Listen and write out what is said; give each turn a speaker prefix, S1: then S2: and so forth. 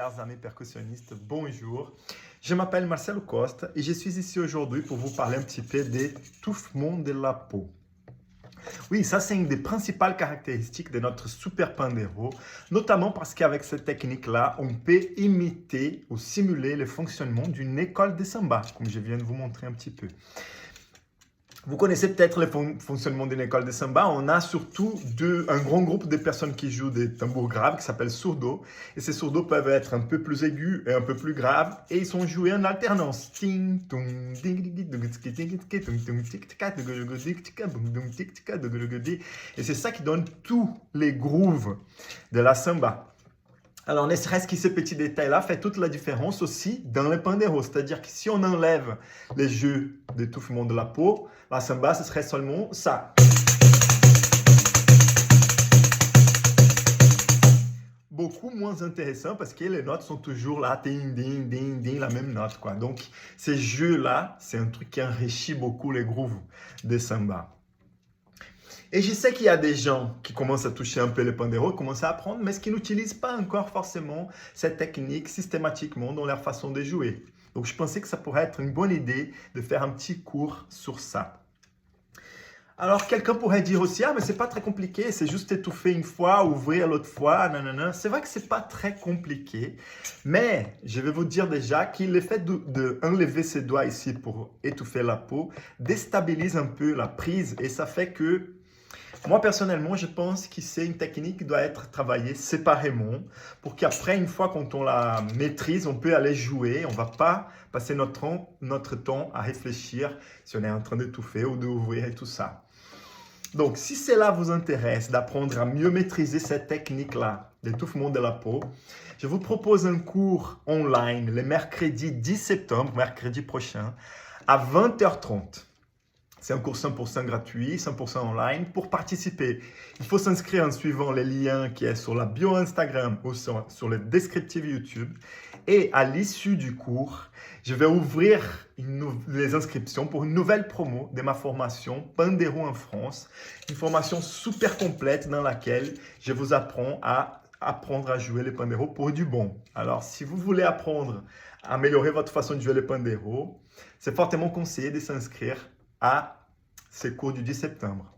S1: chers amis percussionnistes, bonjour. Je m'appelle Marcelo Costa et je suis ici aujourd'hui pour vous parler un petit peu d'étouffement de la peau. Oui, ça c'est une des principales caractéristiques de notre super pandero, notamment parce qu'avec cette technique-là, on peut imiter ou simuler le fonctionnement d'une école de samba, comme je viens de vous montrer un petit peu. Vous connaissez peut-être le fonctionnement d'une école de samba. On a surtout un grand groupe de personnes qui jouent des tambours graves qui s'appellent sourdos. Et ces sourdos peuvent être un peu plus aigus et un peu plus graves. Et ils sont joués en alternance. Et c'est ça qui donne tous les grooves de la samba. Alors, ne serait-ce que ce petit détail-là fait toute la différence aussi dans le pandero. C'est-à-dire que si on enlève les jeux d'étouffement de la peau, la samba, ce serait seulement ça. Beaucoup moins intéressant parce que les notes sont toujours là, ding, ding, ding, ding, la même note, quoi. Donc, ces jeux-là, c'est un truc qui enrichit beaucoup les grooves de samba. Et je sais qu'il y a des gens qui commencent à toucher un peu le pandero, commencent à apprendre, mais qui n'utilisent pas encore forcément cette technique systématiquement dans leur façon de jouer. Donc, je pensais que ça pourrait être une bonne idée de faire un petit cours sur ça. Alors, quelqu'un pourrait dire aussi, ah, mais c'est pas très compliqué, c'est juste étouffer une fois, ouvrir l'autre fois, nanana. C'est vrai que c'est pas très compliqué, mais je vais vous dire déjà que le fait d'enlever ses doigts ici pour étouffer la peau déstabilise un peu la prise et ça fait que moi, personnellement, je pense que c'est une technique qui doit être travaillée séparément pour qu'après, une fois quand on la maîtrise, on peut aller jouer. On ne va pas passer notre temps à réfléchir si on est en train d'étouffer ou d'ouvrir et tout ça. Donc, si cela vous intéresse d'apprendre à mieux maîtriser cette technique-là d'étouffement de la peau, je vous propose un cours online le mercredi 10 septembre, mercredi prochain, à 20h30. C'est un cours 100% gratuit, 100% online. Pour participer, il faut s'inscrire en suivant les liens qui sont sur la bio Instagram ou sur le descriptif YouTube. Et à l'issue du cours, je vais ouvrir les inscriptions pour une nouvelle promo de ma formation Pandero en France. Une formation super complète dans laquelle je vous apprends à jouer le pandero pour du bon. Alors, si vous voulez apprendre à améliorer votre façon de jouer le pandero, c'est fortement conseillé de s'inscrire à ces cours du 10 septembre.